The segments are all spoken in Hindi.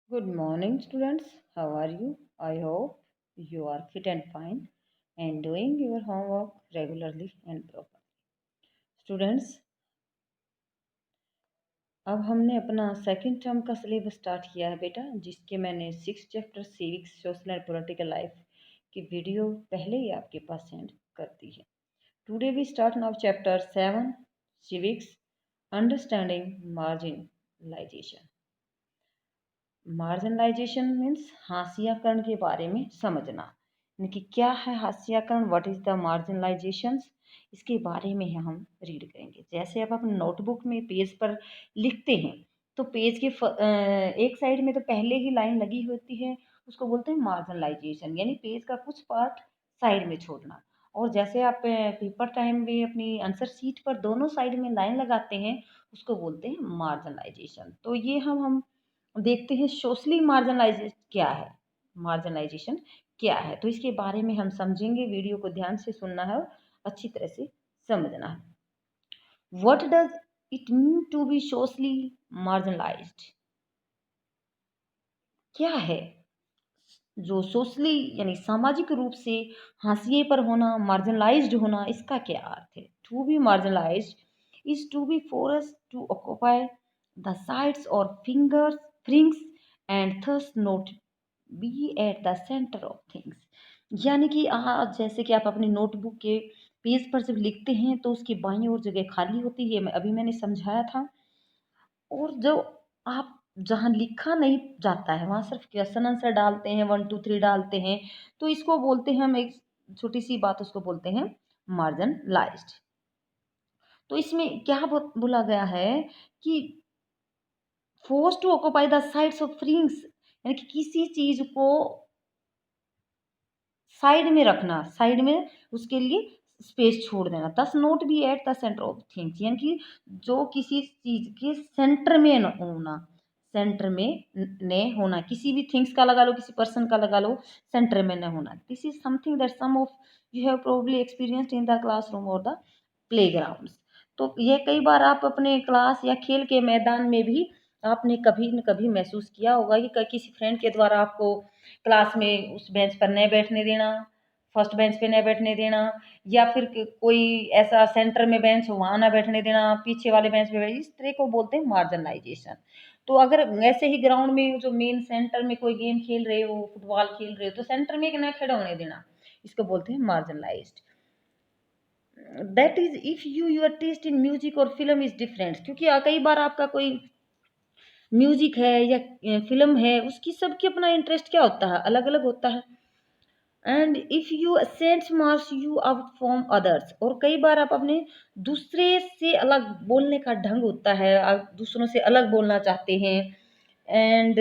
Good morning, students. How are you? I hope you are fit and fine and doing your homework regularly and properly. Students, अब हमने अपना सेकंड टर्म का सिलेबस स्टार्ट किया है बेटा, जिसके मैंने 6 chapter civics, social and political life की वीडियो पहले ही आपके पास सेंड कर दी है. Today we start now chapter 7 civics, understanding marginalization. Marginalization means हाशियाकरण के बारे में समझना, यानी कि क्या है हाशियाकरण, व्हाट इज द मार्जिनलाइजेशन, इसके बारे में हम रीड करेंगे. जैसे आप अपने नोटबुक में पेज पर लिखते हैं तो पेज के एक साइड में तो पहले ही लाइन लगी होती है, उसको बोलते हैं मार्जिनलाइजेशन, यानी पेज का कुछ पार्ट साइड में छोड़ना. और जैसे आप पेपर टाइम में अपनी आंसर शीट पर दोनों साइड में लाइन लगाते हैं, उसको बोलते हैं मार्जिनलाइजेशन. तो ये हम देखते हैं सोशली मार्जिनलाइजेशन क्या है. तो इसके बारे में हम समझेंगे. वीडियो को ध्यान से सुनना है और अच्छी तरह से समझना है. What does it mean to be socially marginalised? क्या है जो सोशली यानी सामाजिक रूप से हाशिए पर होना, मार्जिनलाइज्ड होना, इसका क्या अर्थ है? To be marginalized is to be force to occupy the sides और fingers fringes and thus not be at the centre of things. यानी कि आज जैसे कि आप अपनी नोटबुक के पेज पर जब लिखते हैं तो उसकी बाईं ओर जगह खाली होती है, अभी मैंने समझाया था. और जो आप जहाँ लिखा नहीं जाता है वहाँ सिर्फ क्वेश्चन आंसर डालते हैं, 1 2 3 डालते हैं, तो इसको बोलते हैं, हम एक छोटी सी बात उसको बोलते हैं मार्जिनलाइज्ड. तो इसमें क्या बोला गया है कि force to occupy the sides of rings, यानी कि किसी चीज को साइड में रखना, साइड में उसके लिए स्पेस छोड़ देना. Does not be at the centre of things, यानी कि जो किसी चीज के सेंटर में न होना, सेंटर में ने होना, किसी भी थिंग्स का लगा लो, किसी पर्सन का लगा लो, सेंटर में न होना. This is something that some of you have probably experienced in the classroom और द प्लेग्राउंड. तो ये कई बार आप अपने क्लास या खेल के मैदान में भी आपने कभी न कभी महसूस किया होगा कि किसी फ्रेंड के द्वारा आपको क्लास में उस बेंच पर नहीं बैठने देना, फर्स्ट बेंच पे नहीं बैठने देना, या फिर कोई ऐसा सेंटर में बेंच हो वहाँ ना बैठने देना, पीछे वाले बेंच पे इस तरह को बोलते हैं मार्जिनलाइजेशन. तो अगर ऐसे ही ग्राउंड में जो मेन सेंटर में कोई गेम खेल रहे हो, फुटबॉल खेल रहे हो, तो सेंटर में ना खड़ा होने देना, इसको बोलते हैं marginalised. That is if your taste in music और फिल्म इज डिफरेंट, क्योंकि कई बार आपका कोई म्यूजिक है या फिल्म है, उसकी सबकी अपना इंटरेस्ट क्या होता है, अलग अलग होता है. And if you sense marks you out from others, और कई बार आप अपने दूसरे से अलग बोलने का ढंग होता है, आप दूसरों से अलग बोलना चाहते हैं. And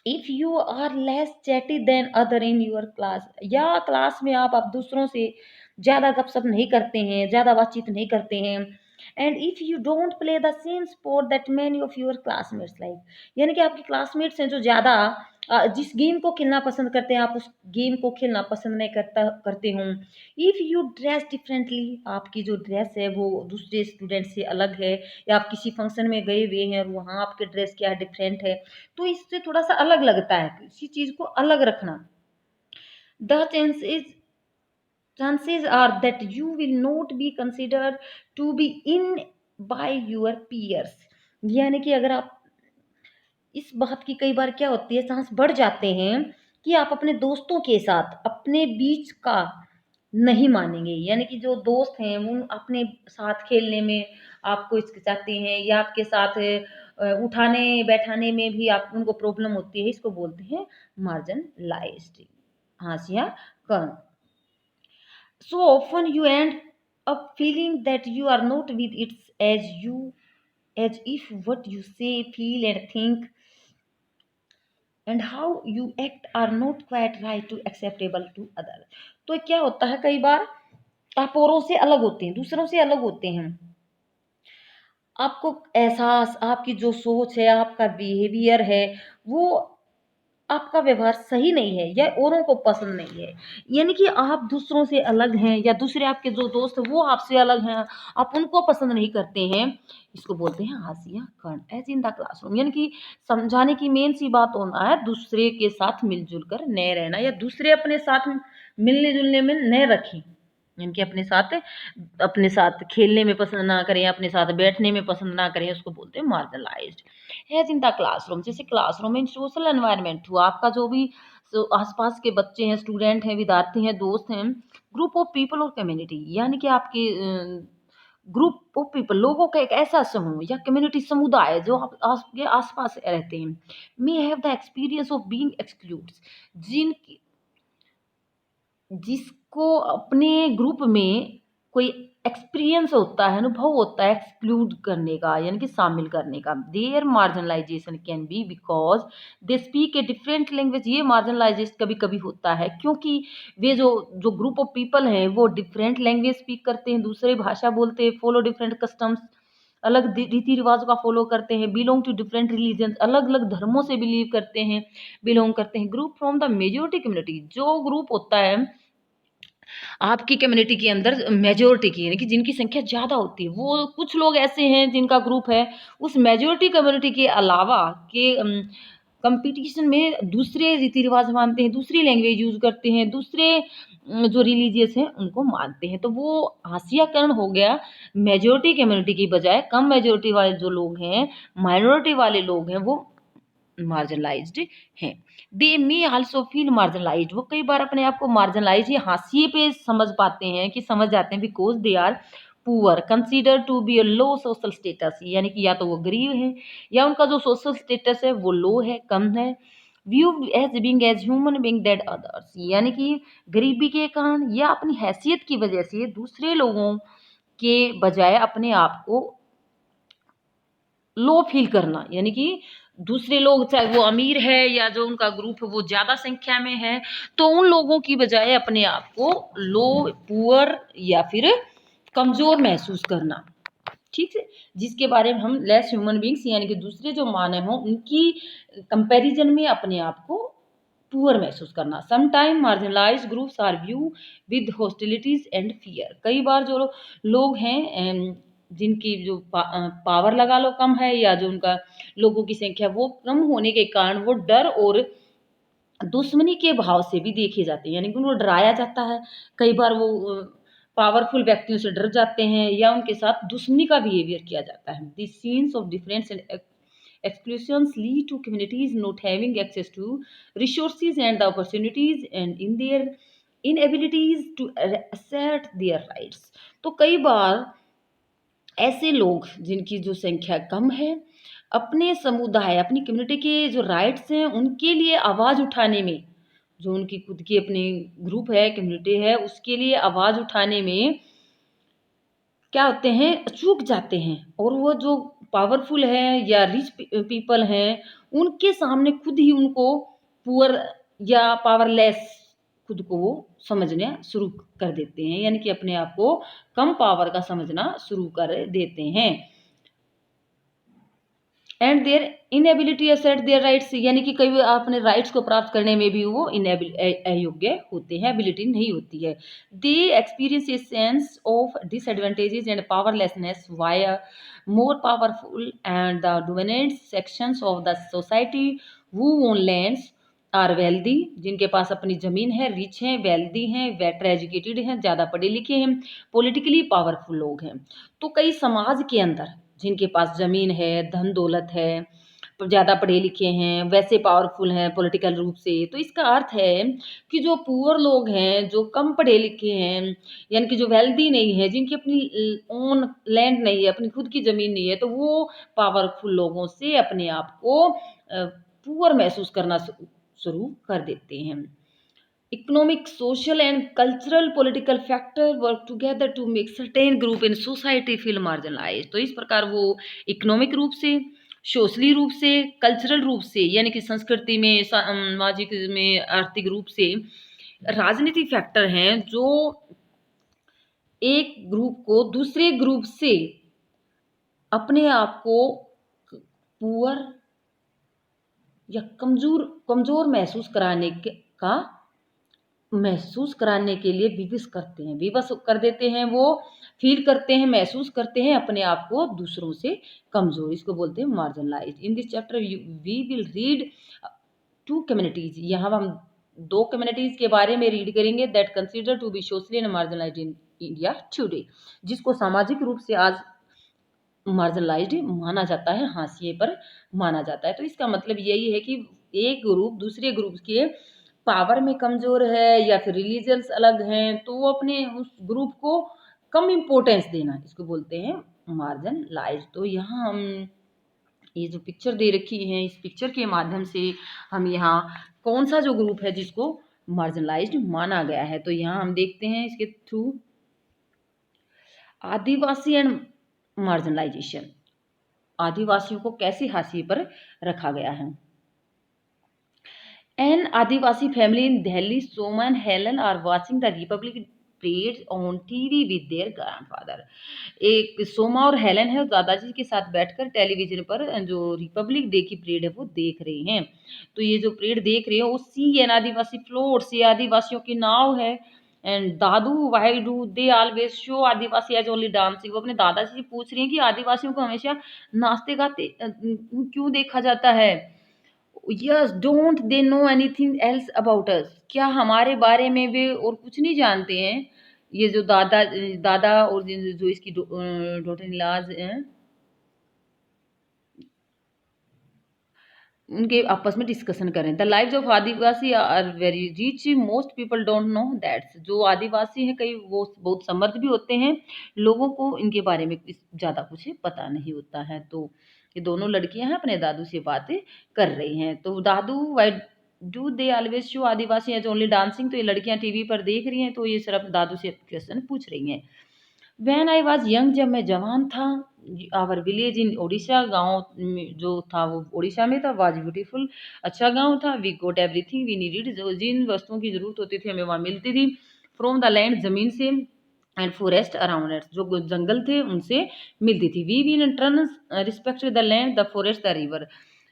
if you are less chatty then other in your class, या क्लास में आप दूसरों से ज़्यादा गपशप नहीं करते हैं, ज़्यादा बातचीत नहीं करते हैं. And if you don't play the same sport that many of your classmates like, यानी कि आपके क्लासमेट्स हैं जो ज़्यादा जिस गेम को खेलना पसंद करते हैं, आप उस गेम को खेलना पसंद नहीं करते हों. इफ यू ड्रेस डिफरेंटली, आपकी जो ड्रेस है वो दूसरे स्टूडेंट से अलग है, या आप किसी फंक्शन में गए हुए हैं और वहाँ आपके ड्रेस क्या डिफरेंट है, तो इससे थोड़ा सा अलग लगता है, किसी चीज को अलग रखना. The chances are that you will not be considered to be in by your peers. यानी कि अगर आप इस बात की कई बार क्या होती है, चांस बढ़ जाते हैं कि आप अपने दोस्तों के साथ अपने बीच का नहीं मानेंगे, यानी कि जो दोस्त हैं वो अपने साथ खेलने में आपको हिचकिचाते हैं, या आपके साथ उठाने बैठाने में भी आप उनको प्रॉब्लम होती है, इसको बोलते हैं मार्जिनलाइज्ड, हाशिया कर्ण. So often you end up feeling that you are not with it, as if what you say, feel and think and how you act are not quite right to acceptable to other. तो क्या होता है, कई बार आप औरों से अलग होते हैं, दूसरों से अलग होते हैं, आपको एहसास, आपकी जो सोच है, आपका बिहेवियर है, वो आपका व्यवहार सही नहीं है या औरों को पसंद नहीं है, यानी कि आप दूसरों से अलग हैं या दूसरे आपके जो दोस्त हैं वो आपसे अलग हैं, आप उनको पसंद नहीं करते हैं, इसको बोलते हैं हाशिया कर्ण एज इन द क्लासरूम। यानी कि समझाने की मेन सी बात होना है दूसरे के साथ मिलजुल कर न रहना या दूसरे अपने साथ मिलने जुलने में न रखें, यानी कि अपने साथ खेलने में पसंद ना करें, अपने साथ बैठने में पसंद ना करें, उसको बोलते हैं marginalized. As in the classroom, जैसे क्लासरूम में सोशल एनवायरनमेंट हुआ, आपका जो भी आसपास के बच्चे हैं, स्टूडेंट हैं, विद्यार्थी हैं, दोस्त हैं, ग्रुप ऑफ पीपल और कम्युनिटी, यानी कि आपके ग्रुप ऑफ पीपल, लोगों का एक ऐसा समूह या कम्युनिटी समुदाय जो आपके आसपास रहते हैं, may have the experience of being exclude, जिनकी जिसको अपने ग्रुप में कोई एक्सपीरियंस होता है, अनुभव होता है एक्सक्लूड करने का, यानी कि शामिल करने का। There marginalization can be because they speak a different language, ये मार्जिनलाइजेशन कभी कभी होता है क्योंकि वे जो जो ग्रुप ऑफ पीपल हैं वो डिफरेंट लैंग्वेज स्पीक करते हैं, दूसरे भाषा बोलते हैं, फॉलो डिफरेंट कस्टम्स, अलग रीति रिवाज का फॉलो करते हैं, बिलोंग टू डिफरेंट रिलीजन, अलग अलग धर्मों से बिलीव करते हैं, बिलोंग करते हैं। Group from the majority community, जो ग्रुप होता है आपकी कम्युनिटी के अंदर मेजोरिटी की, यानी कि जिनकी संख्या ज़्यादा होती है, वो कुछ लोग ऐसे हैं जिनका ग्रुप है उस मेजोरिटी कम्युनिटी के अलावा के कंपटीशन में दूसरे रीति रिवाज मानते हैं, दूसरी लैंग्वेज यूज़ करते हैं, दूसरे जो रिलीजियस हैं उनको मानते हैं, तो वो हाशियाकरण हो गया मेजोरिटी कम्युनिटी की बजाय। कम मेजोरिटी वाले जो लोग हैं, माइनॉरिटी वाले लोग हैं, वो मार्जिनलाइज्ड हैं। दे मे आल्सो फील मार्जिनलाइज्ड, वो कई बार अपने आप को मार्जिनलाइज या हाशिए पे समझ पाते हैं, कि समझ जाते हैं, because they are poor consider to be a low social status, यानी कि या तो वो गरीब हैं या उनका जो सोशल स्टेटस है वो लो है, कम है। View as being as human being that others, यानी कि गरीबी के कारण या अपनी हैसियत की वजह से दूसरे लोगों के बजाय अपने आप को लो फील करना, यानी कि दूसरे लोग चाहे वो अमीर है या जो उनका ग्रुप है वो ज़्यादा संख्या में है, तो उन लोगों की बजाय अपने आप को लो, पुअर या फिर कमज़ोर महसूस करना, ठीक है, जिसके बारे में हम लेस ह्यूमन बींग्स, यानी कि दूसरे जो मानव हों उनकी कंपैरिजन में अपने आप को पुअर महसूस करना। Sometime marginalized groups are view with hostilities and fear, कई बार जो लोग हैं जिनकी जो पावर लगा लो कम है या जो उनका लोगों की संख्या वो कम होने के कारण वो डर और दुश्मनी के भाव से भी देखे जाते हैं, यानी कि उनको डराया जाता है, कई बार वो पावरफुल व्यक्तियों से डर जाते हैं या उनके साथ दुश्मनी का बिहेवियर किया जाता है। This scenes of difference and exclusions lead to communities not having access to resources and the opportunities and in their inabilities to assert their rights। तो कई बार ऐसे लोग जिनकी जो संख्या कम है अपने समुदाय, अपनी कम्युनिटी के जो राइट्स हैं उनके लिए आवाज़ उठाने में, जो उनकी खुद की अपनी ग्रुप है, कम्युनिटी है, उसके लिए आवाज़ उठाने में क्या होते हैं, चूक जाते हैं, और वो जो पावरफुल है या रिच पीपल हैं उनके सामने खुद ही उनको पुअर या पावरलेस खुद को वो समझना शुरू कर देते हैं, यानी कि अपने आप को कम पावर का समझना शुरू कर देते हैं। And their inability assert their rights, यानी कि कई अपने राइट्स को प्राप्त करने में भी वो अयोग्य होते हैं, एबिलिटी नहीं होती है। They experience a sense of disadvantages and powerlessness via more powerful and the dominant sections of the society who own lands are wealthy, जिनके पास अपनी ज़मीन है, रिच हैं, वेल्दी हैं, बेटर एजुकेटेड हैं, ज़्यादा पढ़े लिखे हैं, पॉलिटिकली पावरफुल लोग हैं। तो कई समाज के अंदर जिनके पास ज़मीन है, धन दौलत है, ज़्यादा पढ़े लिखे हैं, वैसे पावरफुल हैं पॉलिटिकल रूप से, तो इसका अर्थ है कि जो पुअर लोग हैं, जो कम पढ़े लिखे हैं, यानी कि जो वेल्दी नहीं है, जिनकी अपनी ओन लैंड नहीं है, अपनी खुद की ज़मीन नहीं है, तो वो पावरफुल लोगों से अपने आप को पुअर महसूस करना शुरू कर देते हैं। Economic, social and cultural political factor work together to make certain group in society feel marginalize, तो इस प्रकार वो इकोनॉमिक रूप से, सोशली रूप से, कल्चरल रूप से, यानी कि संस्कृति में, सामाजिक में, आर्थिक रूप से, राजनीतिक फैक्टर हैं जो एक ग्रुप को दूसरे ग्रुप से अपने आप को पुअर या कमज़ोर कमज़ोर महसूस कराने के लिए विवश करते हैं, विवश कर देते हैं, वो फ़ील करते हैं, महसूस करते हैं अपने आप को दूसरों से कमज़ोर, इसको बोलते हैं marginalized. In this chapter we will read 2 communities, यहाँ हम 2 कम्युनिटीज़ के बारे में रीड करेंगे that consider to be socially and marginalized in India today, जिसको सामाजिक रूप से आज मार्जिनलाइज्ड माना जाता है, हाशिए पर माना जाता है। तो इसका मतलब यही है कि एक ग्रुप दूसरे ग्रुप के पावर में कमज़ोर है या फिर रिलीजन्स अलग हैं, तो वो अपने उस ग्रुप को कम इम्पोर्टेंस देना, इसको बोलते हैं मार्जिनलाइज्ड। तो यहाँ हम ये जो पिक्चर दे रखी है, इस पिक्चर के माध्यम से हम यहाँ कौन सा जो ग्रुप है जिसको मार्जिनलाइज्ड माना गया है, तो यहाँ हम देखते हैं इसके थ्रू आदिवासी एंड मार्जिनलाइजेशन, आदिवासियों को कैसे हाशिए पर रखा गया है। An Adivasi family in Delhi, Soma and Helen are watching the Republic parade on TV with their grandfather. एक सोमा और हेलन है, दादाजी के साथ बैठकर टेलीविजन पर जो रिपब्लिक डे की परेड है वो देख रही हैं। तो ये जो परेड देख रही है वो सी एन आदिवासी फ्लोट्स, ये आदिवासियों की नाव है। And Dadu why do they always show Adivasi as only dancing, वो अपने दादाजी से पूछ रही हैं कि आदिवासियों को हमेशा नाचते गाते क्यों देखा जाता है। Yes, don't they know anything else about us, क्या हमारे बारे में वे और कुछ नहीं जानते हैं। ये जो दादा और जो इसकी डॉटर इन लॉज हैं, उनके आपस में डिस्कशन करें। The lives of Adivasi are very rich, most people don't know that's, जो आदिवासी हैं कई वो बहुत समृद्ध भी होते हैं, लोगों को इनके बारे में ज़्यादा कुछ पता नहीं होता है। तो ये दोनों लड़कियां हैं अपने दादू से बातें कर रही हैं। तो दादू why do they always show Adivasi as only dancing, तो ये लड़कियां टीवी पर देख रही हैं, तो ये सिर्फ दादू से क्वेश्चन पूछ रही हैं। व्हेन आई वाज यंग, जब मैं जवान था, आवर विलेज इन ओडिशा, गांव जो था वो ओडिशा में था, वाज ब्यूटीफुल, अच्छा गांव था। We got everything we needed, जो जिन वस्तुओं की जरूरत होती थी हमें वहाँ मिलती थी। फ्रॉम द लैंड, जमीन से, एंड फॉरेस्ट अराउंड इट, जो जंगल थे उनसे मिलती थी। We in turn respect the land, the forest, the river,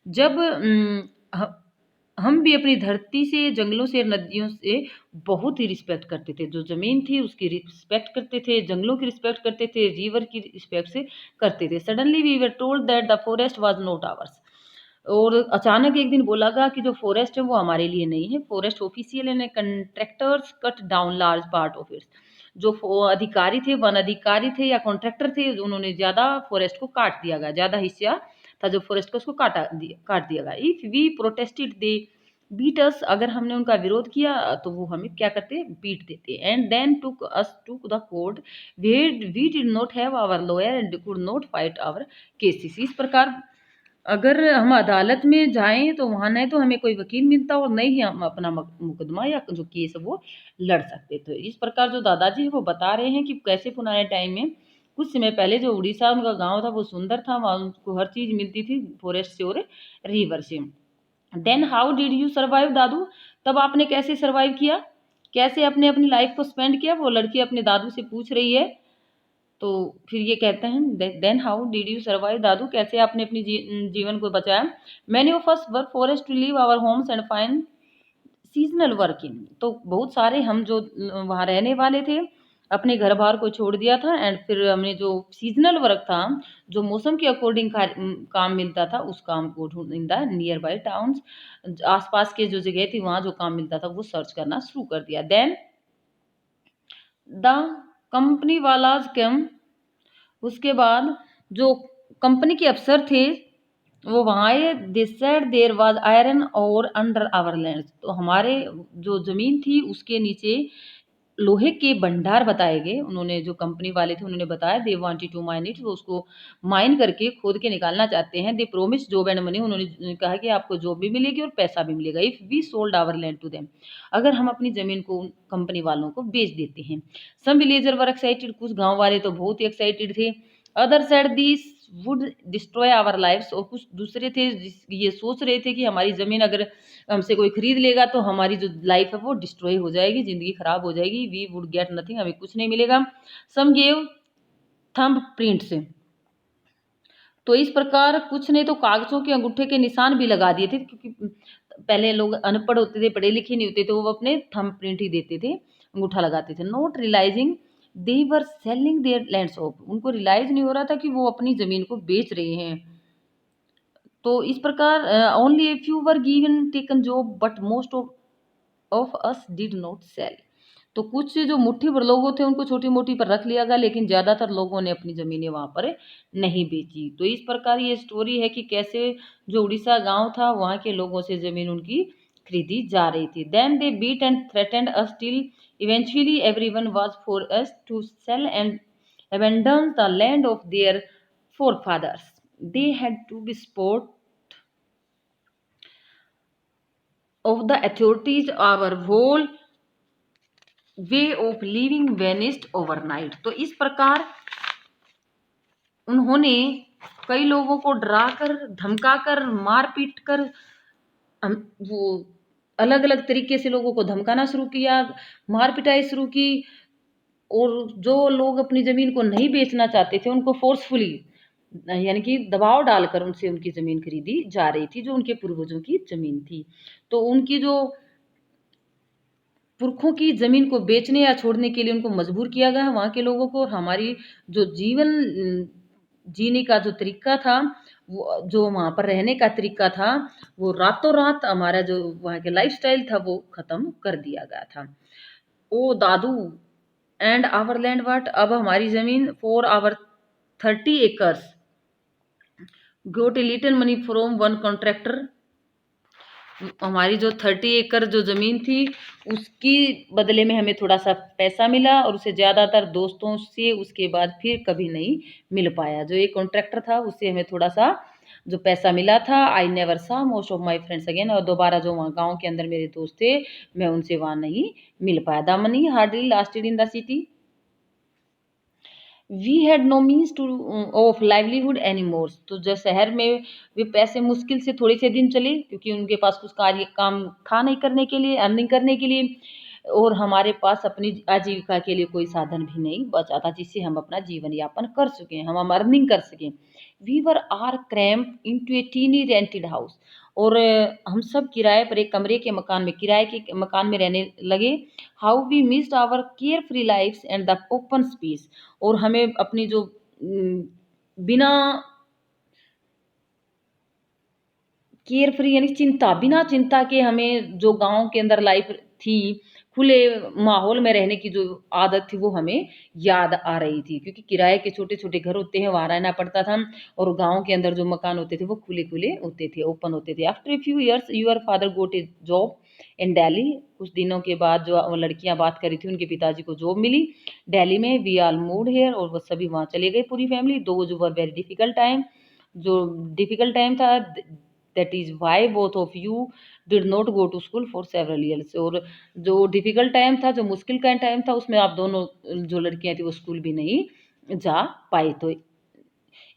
जब हम भी अपनी धरती से, जंगलों से, नदियों से बहुत ही रिस्पेक्ट करते थे। जो ज़मीन थी उसकी रिस्पेक्ट करते थे, जंगलों की रिस्पेक्ट करते थे, रिवर की रिस्पेक्ट से करते थे। Suddenly we were told that the forest was not ours, और अचानक एक दिन बोला गया कि जो फॉरेस्ट है वो हमारे लिए नहीं है। Forest official and contractors cut down large part of its, जो अधिकारी थे, वन अधिकारी थे या कॉन्ट्रैक्टर थे, उन्होंने ज़्यादा फॉरेस्ट को काट दिया गया, ज़्यादा हिस्सा था जो फॉरेस्ट का उसको काट दिया गया। If we protested they beat us, अगर हमने उनका विरोध किया तो वो हमें क्या करते, बीट देते। And then took us to the court where we did not have our lawyer and could not fight our cases. इस प्रकार अगर हम अदालत में जाएं तो वहाँ नहीं तो हमें कोई वकील मिलता और नहीं ही हम अपना मुकदमा या जो केस है वो लड़ सकते। तो इस प्रकार जो दादाजी है वो बता रहे हैं कि कैसे पुराने टाइम में कुछ समय पहले जो उड़ीसा उनका गांव था वो सुंदर था, वहाँ उनको हर चीज़ मिलती थी फॉरेस्ट से और रिवर से। Then how did you survive दादू, तब आपने कैसे सर्वाइव किया, कैसे अपने अपनी लाइफ को स्पेंड किया, वो लड़की अपने दादू से पूछ रही है। तो फिर ये कहते हैं then how did you survive दादू, कैसे आपने अपनी जीवन को बचाया। Many of us were forced to leave our homes and find seasonal working, तो बहुत सारे हम जो वहाँ रहने वाले थे अपने घर बार को छोड़ दिया था, एंड फिर हमने जो सीजनल वर्क था, जो मौसम के अकॉर्डिंग काम मिलता था, उस काम को ढूंढ in the near by towns, आसपास के जो जगह थी वहाँ जो काम मिलता था वो सर्च करना शुरू कर दिया। देन द कंपनी वालाज कम, उसके बाद जो कंपनी के अफसर थे वो वहाँ आए। They said there was iron ore under our land, तो हमारे जो ज़मीन थी उसके नीचे लोहे के भंडार बताए गए। उन्होंने जो कंपनी वाले थे उन्होंने बताया they wanted to mine it, वो उसको माइन करके खोद के निकालना चाहते हैं। They promise job and money, उन्होंने कहा कि आपको जॉब भी मिलेगी और पैसा भी मिलेगा। If we sold our land to them, अगर हम अपनी ज़मीन को कंपनी वालों को बेच देते हैं। सम विलेजर वर एक्साइटेड, कुछ गाँव वाले तो बहुत ही एक्साइटेड थे। Other side this would destroy our lifes, और कुछ दूसरे थे ये सोच रहे थे कि हमारी ज़मीन अगर हमसे कोई खरीद लेगा तो हमारी जो लाइफ है वो डिस्ट्रॉय हो जाएगी, ज़िंदगी खराब हो जाएगी। वी वुड गेट नथिंग, हमें कुछ नहीं मिलेगा। सम गेव थंब प्रिंट्स, तो इस प्रकार कुछ ने तो कागज़ों के अंगूठे के निशान भी लगा दिए थे, क्योंकि पहले लोग अनपढ़ होते थे, पढ़े लिखे नहीं होते थे, वो अपने थंब प्रिंट ही देते थे, अंगूठा लगाते थे। Not realizing they were selling their lands off, उनको रियलाइज़ नहीं हो रहा था कि वो अपनी ज़मीन को बेच रहे हैं। तो इस प्रकार only a few were given taken job but most of us did not sell. तो कुछ जो मुट्ठी भर लोग थे उनको छोटी मोटी पर रख लिया गया, लेकिन ज़्यादातर लोगों ने अपनी ज़मीनें वहाँ पर नहीं बेची। तो इस प्रकार ये स्टोरी है कि कैसे जो उड़ीसा गांव था वहाँ के लोगों से ज़मीन उनकी खरीदी जा रही थी। Then they beat and threatened us till eventually everyone was for us to sell and abandon the land of their forefathers. They had to be sport of the authorities. Our whole way of living vanished overnight. तो इस प्रकार उन्होंने कई लोगों को डराकर, धमकाकर, मारपीट कर, वो अलग अलग तरीके से लोगों को धमकाना शुरू किया, मार पिटाई शुरू की, और जो लोग अपनी ज़मीन को नहीं बेचना चाहते थे उनको फोर्सफुली यानी कि दबाव डालकर उनसे उनकी ज़मीन खरीदी जा रही थी, जो उनके पूर्वजों की ज़मीन थी। तो उनकी जो पुरखों की ज़मीन को बेचने या छोड़ने के लिए उनको मजबूर किया गया वहाँ के लोगों को। हमारी जो जीवन जीने का जो तरीका था, वो जो वहाँ पर रहने का तरीका था, वो रातों रात हमारा जो वहाँ के लाइफस्टाइल था वो ख़त्म कर दिया गया था। Oh Dadu and our land what, अब हमारी ज़मीन for our 30 acres got a little money from one contractor. हमारी जो 30 एकड़ जो ज़मीन थी उसकी बदले में हमें थोड़ा सा पैसा मिला, और उसे ज़्यादातर दोस्तों से उसके बाद फिर कभी नहीं मिल पाया। जो एक कॉन्ट्रैक्टर था उससे हमें थोड़ा सा जो पैसा मिला था। आई नेवर सा most of my friends again, और दोबारा जो वहाँ गाँव के अंदर मेरे दोस्त थे मैं उनसे वहाँ नहीं मिल पाया। The money hardly lasted in the city, we had no means to of livelihood any more. तो जो शहर में वे पैसे मुश्किल से थोड़े से दिन चले, क्योंकि उनके पास कुछ कार्य काम था नहीं करने के लिए, अर्निंग करने के लिए, और हमारे पास अपनी आजीविका के लिए कोई साधन भी नहीं बचा था जिससे हम अपना जीवन यापन कर सकें, हम अर्निंग कर सकें। We were are cramp in to a tiny rented house, और हम सब किराए पर एक कमरे के मकान में, किराए के मकान में रहने लगे। How we missed our carefree lifes and the open space, और हमें अपनी जो बिना केयर फ्री यानी चिंता, बिना चिंता के हमें जो गांव के अंदर लाइफ थी, खुले माहौल में रहने की जो आदत थी वो हमें याद आ रही थी, क्योंकि किराए के छोटे छोटे घर होते हैं वहाँ रहना पड़ता था, और गांव के अंदर जो मकान होते थे वो खुले खुले होते थे, ओपन होते थे। After a few years your father got a job in Delhi, कुछ दिनों के बाद जो लड़कियां बात करी थी उनके पिताजी को जॉब मिली दिल्ली में। वी आल मूव्ड हियर, और वो सभी वहाँ चले गए पूरी family. Those were very difficult time, जो डिफिकल्ट टाइम था, that is why both of you did not go to school for several years. और जो डिफिकल्ट टाइम था, जो मुश्किल का टाइम था, उसमें आप दोनों जो लड़कियां थी वो स्कूल भी नहीं जा पाई। तो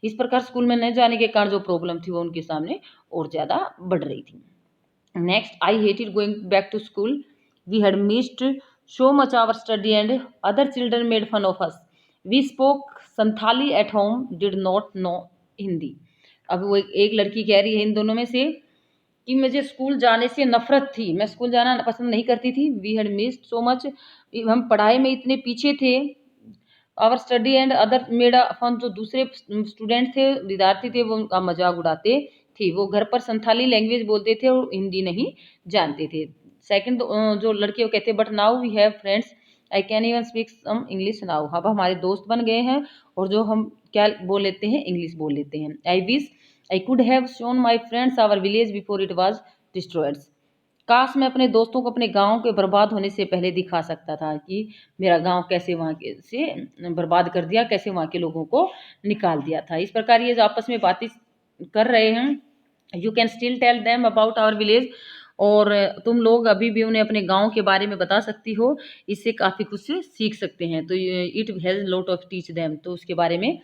इस प्रकार स्कूल में नहीं जाने के कारण जो प्रॉब्लम थी वो उनके सामने और ज़्यादा बढ़ रही थी। Next, I hated going back to school, we had missed so much our study and other children made fun of us, we spoke Santhali at home, did not know Hindi. अब वो एक लड़की कह रही है इन दोनों में से कि मुझे स्कूल जाने से नफरत थी, मैं स्कूल जाना पसंद नहीं करती थी। We had missed so much, हम पढ़ाई में इतने पीछे थे। Our study and other made fun, जो दूसरे स्टूडेंट थे, विद्यार्थी थे, वो उनका मजाक उड़ाते थे। वो घर पर संथाली लैंग्वेज बोलते थे और हिंदी नहीं जानते थे। सेकंड, जो लड़के वो कहते, but now we have friends I can even speak some English now, अब हमारे दोस्त बन गए हैं और जो हम क्या बोल लेते हैं, इंग्लिश बोल लेते हैं। I wish I could have shown my friends our village before it was destroyed, काश मैं अपने दोस्तों को अपने गांव के बर्बाद होने से पहले दिखा सकता था कि मेरा गांव कैसे वहाँ के से बर्बाद कर दिया, कैसे वहाँ के लोगों को निकाल दिया था। इस प्रकार ये जो आपस में बातें कर रहे हैं, you can still tell them about our village, और तुम लोग अभी भी उन्हें अपने गांव के बारे में बता सकती हो, इससे काफ़ी कुछ सीख सकते हैं। तो it has lot of teach them, तो उसके बारे में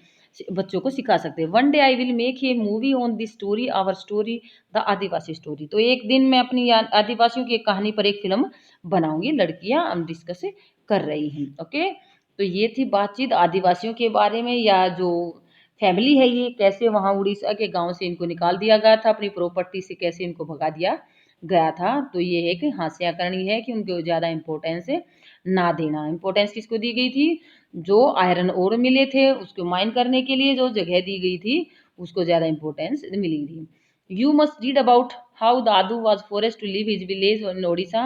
बच्चों को सिखा सकते हैं। One day I will make a movie on this story, our story the Adivasi story, तो एक दिन मैं अपनी आदिवासियों की एक कहानी पर एक फिल्म बनाऊंगी, लड़कियां हम डिस्कस कर रही हैं। ओके, तो ये थी बातचीत आदिवासियों के बारे में, या जो फैमिली है ये, कैसे वहाँ उड़ीसा के गांव से इनको निकाल दिया गया था, अपनी प्रॉपर्टी से कैसे इनको भगा दिया गया था। तो ये एक हास्याकरणी है कि उनको ज़्यादा इम्पोर्टेंस ना देना। इम्पोर्टेंस किसको दी गई थी? जो आयरन ओर मिले थे उसको माइन करने के लिए जो जगह दी गई थी उसको ज़्यादा इम्पोर्टेंस मिली थी। You must read about how Dadu was forced to leave his village in Odisha.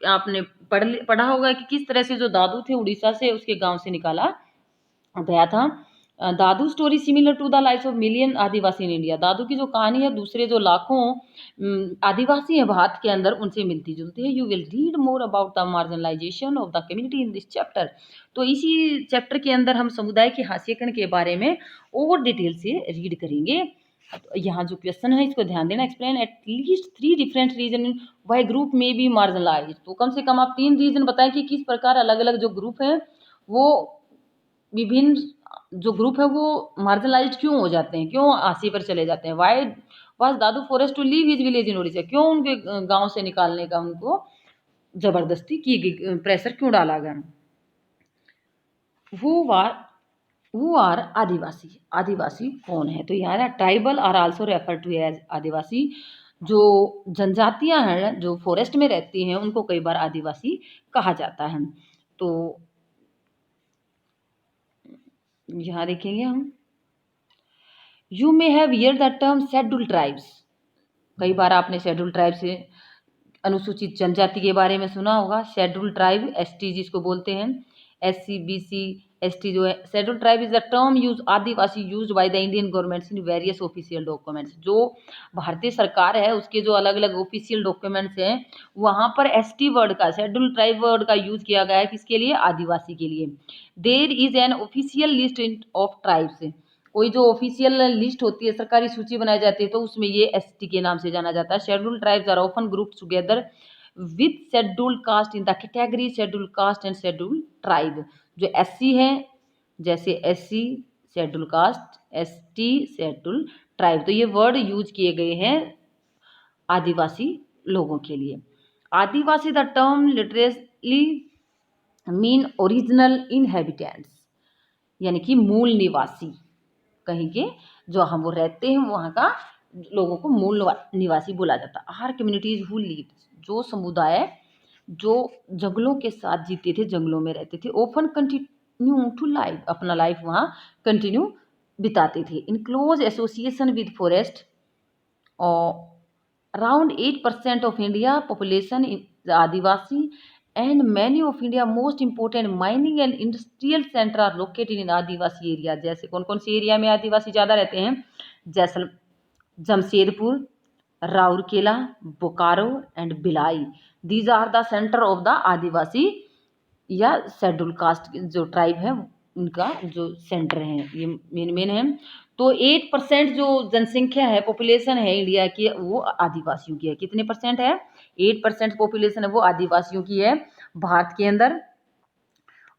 आपने पढ़ा होगा कि किस तरह से जो दादू थे उड़ीसा से उसके गांव से निकाला गया था। दादू story similar to the life of million Adivasi in India. दादू की जो कहानी है दूसरे जो लाखों आदिवासी हैं भारत के अंदर उनसे मिलती जुलती है। You will read more about the marginalisation of the community in this chapter. तो इसी चैप्टर के अंदर हम समुदाय के हास्यकरण के बारे में और डिटेल से रीड करेंगे। तो यहाँ जो क्वेश्चन है इसको ध्यान देना। Explain at least 3 different reason why group may be marginalize. तो कम से कम आप 3 रीजन बताएं कि किस प्रकार अलग अलग जो ग्रुप हैं वो विभिन्न जो ग्रुप है वो मार्जिनलाइज क्यों हो जाते हैं, क्यों हाशिए पर चले जाते हैं। Why was Dadu forced to leave his village in Odisha. क्यों उनके गांव से निकालने का उनको जबरदस्ती की गई, प्रेशर क्यों डाला गया। हु आर आदिवासी। आदिवासी कौन है? तो यहाँ tribal are also refer to as Adivasi. जो जनजातियां हैं जो फॉरेस्ट में रहती हैं उनको कई बार आदिवासी कहा जाता है। तो यहाँ देखेंगे हम, you may have here the term schedule tribes. कई बार आपने शेड्यूल ट्राइब से अनुसूचित जनजाति के बारे में सुना होगा। शेड्यूल ट्राइब एसटी जिसको बोलते हैं, एससी बीसी एसटी जो है। Schedule tribe is the term use Adivasi used by the Indian governments in various official documents. जो भारतीय सरकार है उसके जो अलग अलग ऑफिशियल डॉक्यूमेंट्स हैं वहाँ पर एसटी वर्ड का, शेड्यूल ट्राइब वर्ड का यूज किया गया है। किसके लिए? आदिवासी के लिए। There is an official list of tribes. कोई जो ऑफिशियल लिस्ट होती है, सरकारी सूची बनाई जाती है, तो उसमें ये एसटी के नाम से जाना जाता है। Schedule tribes are often grouped together with schedule caste in the category schedule caste and schedule tribe. जो एससी है जैसे SC schedule caste, ST schedule tribe. तो ये वर्ड यूज किए गए हैं आदिवासी लोगों के लिए। Adivasi the term literally mean original inhabitants, यानी कि मूल निवासी। कहीं के जो हम वो रहते हैं वहाँ का लोगों को मूल निवासी बोला जाता है। आर कम्युनिटीज हु लीव, जो समुदाय जो जंगलों के साथ जीते थे, जंगलों में रहते थे। ओपन कंटिन्यू टू लाइफ, अपना लाइफ वहाँ कंटिन्यू बिताते थे। In close association with forest. और around 8% of India population is Adivasi and many of India most important mining and industrial center are located in Adivasi area. जैसे कौन कौन सी एरिया में आदिवासी ज़्यादा रहते हैं? Jamshedpur, Rourkela, Bokaro and Bhilai. These are the centre of the Adivasi या शेड्यूल कास्ट जो ट्राइब है उनका जो सेंटर है, ये मेन है। तो 8% जो जनसंख्या है, पॉपुलेशन है इंडिया की, वो आदिवासियों की है। कितने परसेंट है? 8% पॉपुलेशन है वो आदिवासियों की है भारत के अंदर।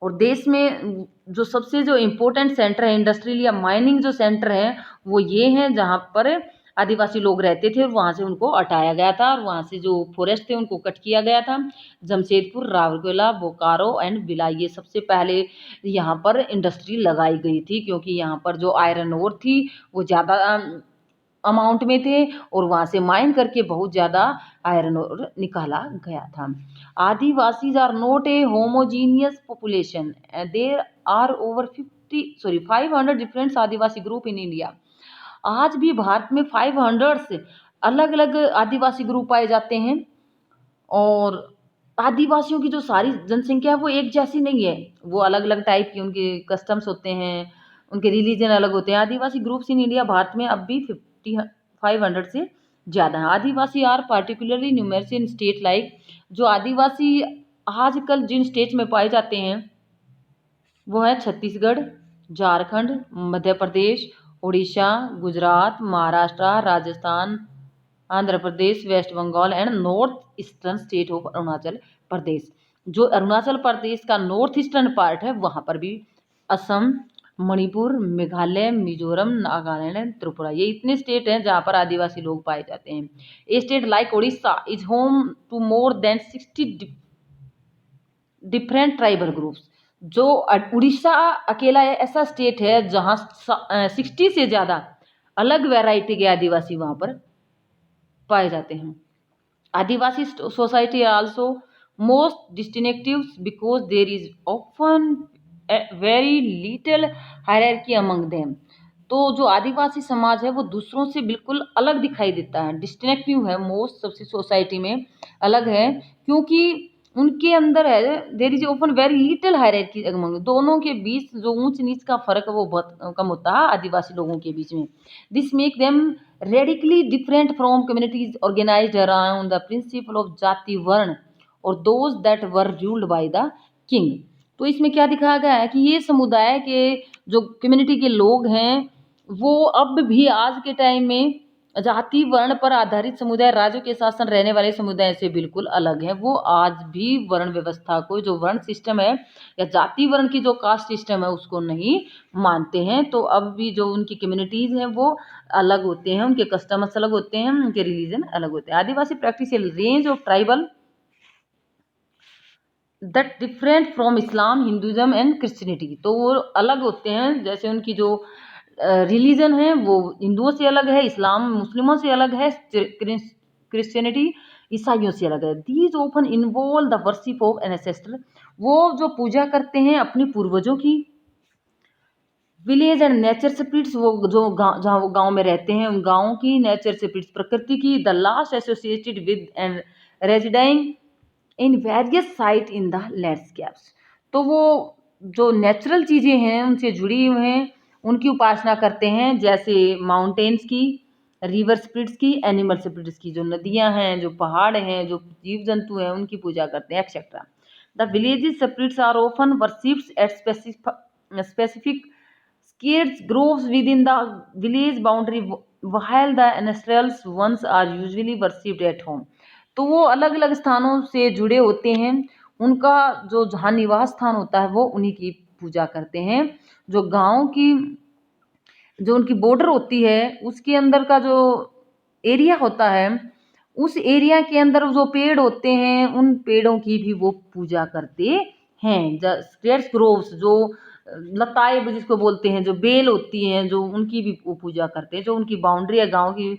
और देश में जो सबसे जो इम्पोर्टेंट सेंटर है इंडस्ट्रियल या माइनिंग जो सेंटर है वो ये हैं जहाँ पर आदिवासी लोग रहते थे और वहाँ से उनको हटाया गया था और वहाँ से जो फॉरेस्ट थे उनको कट किया गया था। जमशेदपुर, राउरकेला, बोकारो एंड भिलाई, ये सबसे पहले यहाँ पर इंडस्ट्री लगाई गई थी क्योंकि यहाँ पर जो आयरन ओर थी वो ज़्यादा अमाउंट में थे और वहाँ से माइन करके बहुत ज़्यादा आयरन ओर निकाला गया था। Adivasis are not a homogeneous population, there are over 500 different Adivasi group in India. आज भी भारत में 500 से अलग अलग आदिवासी ग्रुप पाए जाते हैं और आदिवासियों की जो सारी जनसंख्या है वो एक जैसी नहीं है, वो अलग अलग टाइप की उनके कस्टम्स होते हैं, उनके रिलीजन अलग होते हैं। Adivasi groups in India Bharat में अब भी 500 से ज़्यादा है। Adivasi are particularly numerous in state like, जो आदिवासी आजकल जिन स्टेट में पाए जाते हैं वो है Chhattisgarh, Jharkhand, Madhya Pradesh, Orissa, Gujarat, Maharashtra, Rajasthan, Andhra Pradesh, west Bengal and north eastern state of Arunachal Pradesh. जो अरुणाचल प्रदेश का नॉर्थ ईस्टर्न पार्ट है वहाँ पर भी असम, मणिपुर, मेघालय, मिजोरम, नागालैंड एंड त्रिपुरा, ये इतने स्टेट हैं जहाँ पर आदिवासी लोग पाए जाते हैं। A state like Orissa is home to more than 60 different tribal groups. जो उड़ीसा अकेला ऐसा स्टेट है जहाँ 60 से ज़्यादा अलग वैरायटी के आदिवासी वहाँ पर पाए जाते हैं। Adivasi society also most distinctive because there is often a very little hierarchy among them। तो जो आदिवासी समाज है वो दूसरों से बिल्कुल अलग दिखाई देता है, डिस्टिंक्टिव है, मोस्ट सबसे सोसाइटी में अलग है, क्योंकि उनके अंदर है there is often very little hierarchy among, दोनों के बीच जो ऊंच नीच का फर्क है वो बहुत कम होता है आदिवासी लोगों के बीच में। This make them radically different from communities organized around the principle of jati varna और those that were ruled by the king. तो इसमें क्या दिखाया गया है कि ये समुदाय के जो कम्युनिटी के लोग हैं वो अब भी आज के टाइम में जाति वर्ण पर आधारित समुदाय राज्यों के शासन रहने वाले समुदाय से बिल्कुल अलग है। वो आज भी वर्ण व्यवस्था को, जो वर्ण सिस्टम है या जाति वर्ण की जो कास्ट सिस्टम है उसको नहीं मानते हैं। तो अब भी जो उनकी कम्युनिटीज हैं वो अलग होते हैं, उनके कस्टम्स अलग होते हैं, उनके रिलीजन अलग होते हैं। Adivasi practice range of tribal that different from Islam, Hinduism and Christianity. तो वो अलग होते हैं, जैसे उनकी जो रिलीजन है वो हिंदुओं से अलग है, इस्लाम मुस्लिमों से अलग है, क्रिश्चियनिटी ईसाइयों से अलग है। These open involve the worship of ancestor, वो जो पूजा करते हैं अपनी पूर्वजों की। विलेज एंड नेचर स्पिरिट्स, वो जो गाँव, जहाँ वो गाँव में रहते हैं उन गाँव की नेचर स्पिरिट्स, प्रकृति की। The last associated with and residing in various site in the landscapes. तो वो जो नेचुरल चीज़ें हैं उनसे जुड़ी हुई हैं, उनकी उपासना करते हैं, जैसे माउंटेन्स की, रिवर स्पिरिट्स की, एनिमल स्पिरिट्स की, जो नदियां हैं, जो पहाड़ हैं, जो जीव जंतु हैं उनकी पूजा करते हैं etcetera. The villages spirits are often worshipped at specific scared groves within the village boundary while the ancestral ones are usually worshipped at home। तो वो अलग अलग स्थानों से जुड़े होते हैं, उनका जो जहाँ निवास स्थान होता है वो उन्हीं की पूजा करते हैं। जो गांव की जो उनकी बॉर्डर होती है उसके अंदर का जो एरिया होता है उस एरिया के अंदर जो पेड़ होते हैं उन पेड़ों की भी वो पूजा करते हैं। स्केर्स ग्रोव्स, जो लताएं जिसको बोलते हैं, जो बेल होती हैं, जो उनकी भी वो पूजा करते हैं, जो उनकी बाउंड्री है गांव की,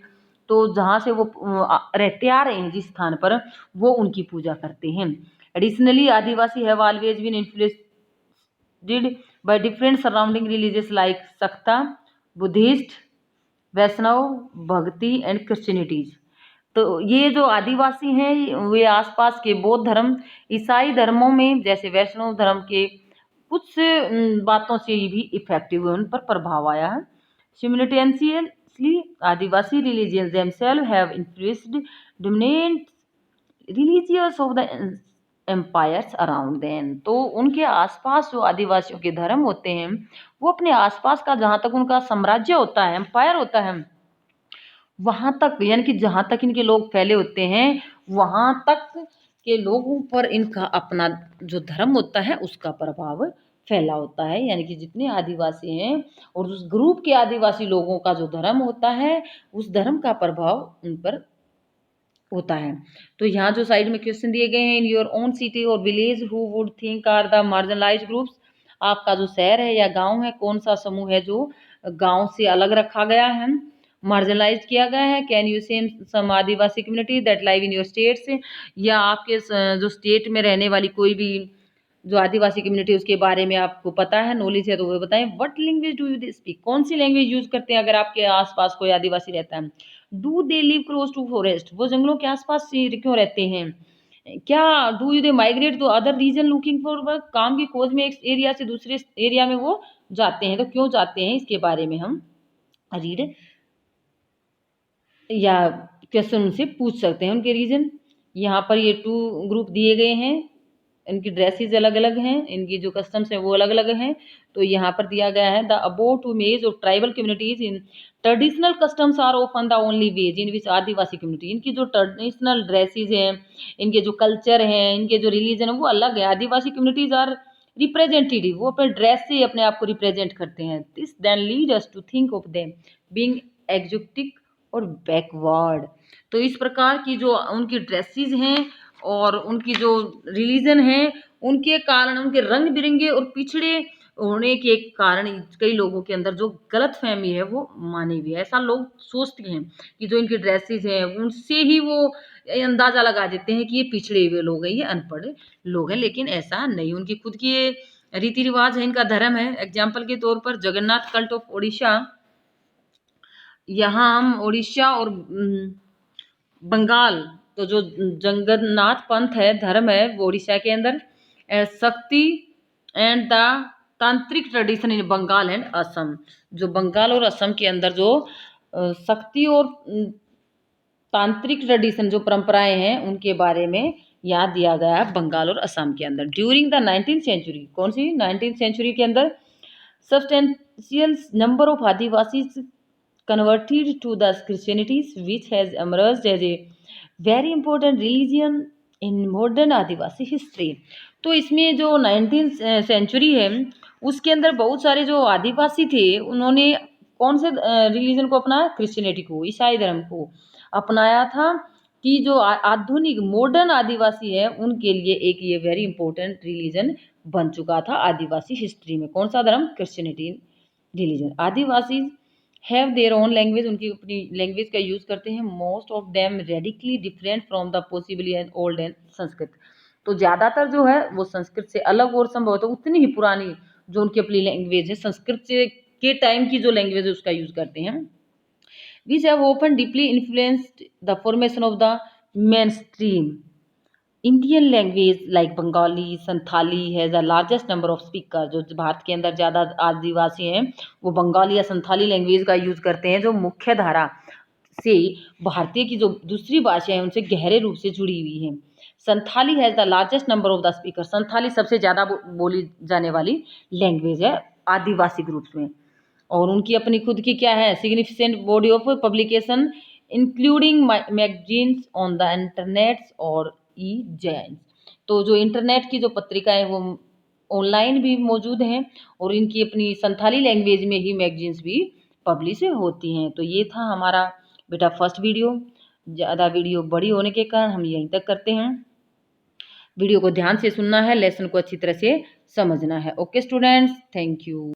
तो जहाँ से वो रहते आ रहे हैं जिस स्थान पर वो उनकी पूजा करते हैं। Additionally Adivasi have always been influenced by different surrounding religious like Shakta, Buddhist, Vaishnav, bhakti and क्रिश्चियनिटीज। तो ये जो आदिवासी हैं वे आसपास के बौद्ध धर्म, ईसाई धर्मों में जैसे वैष्णव धर्म के कुछ बातों से भी इफेक्टिव है, उन पर प्रभाव आया है। Simultaneously Adivasi religions themself have influenced dominant religious of the empires around them. तो उनके आसपास जो आदिवासियों के धर्म होते हैं वो अपने आसपास का, जहाँ तक उनका साम्राज्य होता है, एम्पायर होता है, वहाँ तक, यानी कि जहाँ तक इनके लोग फैले होते हैं वहाँ तक के लोगों पर इनका अपना जो धर्म होता है उसका प्रभाव फैला होता है। यानी कि जितने आदिवासी हैं और उस ग्रुप के आदिवासी लोगों का जो धर्म होता है उस धर्म का प्रभाव उन पर होता है। तो यहाँ जो साइड में क्वेश्चन दिए गए हैं, in your own city or village who would think are the marginalized groups, आपका जो शहर है या गांव है कौन सा समूह है जो गांव से अलग रखा गया है, मार्जिनलाइज किया गया है। Can you same some Adivasi community that live in your states, या आपके जो स्टेट में रहने वाली कोई भी जो आदिवासी कम्युनिटी उसके बारे में आपको पता है, नॉलेज है, तो वो बताएं। What language do you speak, कौन सी लैंग्वेज यूज करते हैं अगर आपके आसपास कोई आदिवासी रहता है। Do they live close to forest, वो जंगलों के आसपास क्यों रहते हैं। क्या do you they migrate to other region looking for work, काम की खोज में एक एरिया से दूसरे एरिया में वो जाते हैं, तो क्यों जाते हैं इसके बारे में हम रीड या क्वेश्चन उनसे पूछ सकते हैं, उनके रीजन। यहाँ पर ये 2 ग्रुप दिए गए हैं, इनकी ड्रेसेस अलग अलग हैं, इनकी जो कस्टम्स हैं वो अलग अलग हैं। तो यहाँ पर दिया गया है the above two image of tribal communities in traditional customs are often the only ways in which Adivasi community, इनकी जो ट्रेडिशनल ड्रेसेस हैं, इनके जो कल्चर हैं, इनके जो रिलीजन है वो अलग है। आदिवासी कम्युनिटीज आर रिप्रेजेंटेटिव, वो अपने ड्रेस से अपने आप को रिप्रेजेंट करते हैं। This then lead us to think of them being exotic और बैकवर्ड। तो इस प्रकार की जो उनकी ड्रेसेस हैं और उनकी जो रिलीजन है उनके कारण, उनके रंग बिरंगे और पिछड़े होने के कारण कई लोगों के अंदर जो गलत फहमी है वो मानी हुई है। ऐसा लोग सोचते हैं कि जो इनके ड्रेसेस हैं उनसे ही वो अंदाजा लगा देते हैं कि ये पिछड़े हुए लोग हैं, ये अनपढ़ लोग हैं, लेकिन ऐसा नहीं। उनकी खुद की रीति रिवाज है, इनका धर्म है। एग्जाम्पल के तौर पर जगन्नाथ कल्ट ऑफ ओडिशा, यहाँ हम उड़ीसा और बंगाल, तो जो जगन्नाथ पंथ है, धर्म है, वो उड़ीसा के अंदर, Shakti and the tantric tradition in Bengal and Assam, जो बंगाल और असम के अंदर जो शक्ति और तांत्रिक ट्रेडिशन जो परंपराएं हैं उनके बारे में याद दिया गया है बंगाल और असम के अंदर। ड्यूरिंग द 19th सेंचुरी, कौन सी 19th सेंचुरी के अंदर, substantial number of Adivasis converted to the Christianity, which has emerged as a very important religion in modern Adivasi history। तो इसमें जो 19th सेंचुरी है उसके अंदर बहुत सारे जो आदिवासी थे उन्होंने कौन से रिलीजन को अपनाया, क्रिश्चियनिटी को, ईसाई धर्म को अपनाया था, कि जो आधुनिक मॉडर्न आदिवासी है उनके लिए एक ये वेरी इंपॉर्टेंट रिलीजन बन चुका था आदिवासी हिस्ट्री में। कौन सा धर्म, Christianity religion. Adivasi have their own language, उनकी अपनी लैंग्वेज का यूज करते हैं। Most of them radically different from the possibly and old and Sanskrit, तो ज़्यादातर जो है वो संस्कृत से अलग और संभवतः उतनी ही पुरानी जो उनकी अपनी लैंग्वेज है, संस्कृत से के टाइम की जो लैंग्वेज है उसका यूज करते हैं। which have often deeply influenced the formation of the mainstream Indian language like Bengali, Santhali has the largest number of speakers। जो भारत के अंदर ज़्यादा आदिवासी हैं वो बंगाली या संथाली लैंग्वेज का यूज़ करते हैं, जो मुख्य धारा से भारतीय की जो दूसरी भाषाएं हैं उनसे गहरे रूप से जुड़ी हुई हैं। Santhali has the largest number of the speaker, Santhali सबसे ज़्यादा बोली जाने वाली लैंग्वेज है आदिवासी ग्रुप्स में। और उनकी अपनी खुद की क्या है, significant body of publication including magazines on the internet और ई जैन, तो जो इंटरनेट की जो पत्रिकाएं वो ऑनलाइन भी मौजूद हैं और इनकी अपनी संथाली लैंग्वेज में ही मैगजीन्स भी पब्लिश होती हैं। तो ये था हमारा बेटा फर्स्ट वीडियो। ज़्यादा वीडियो बड़ी होने के कारण हम यहीं तक करते हैं। वीडियो को ध्यान से सुनना है, लेसन को अच्छी तरह से समझना है। Okay students, thank you.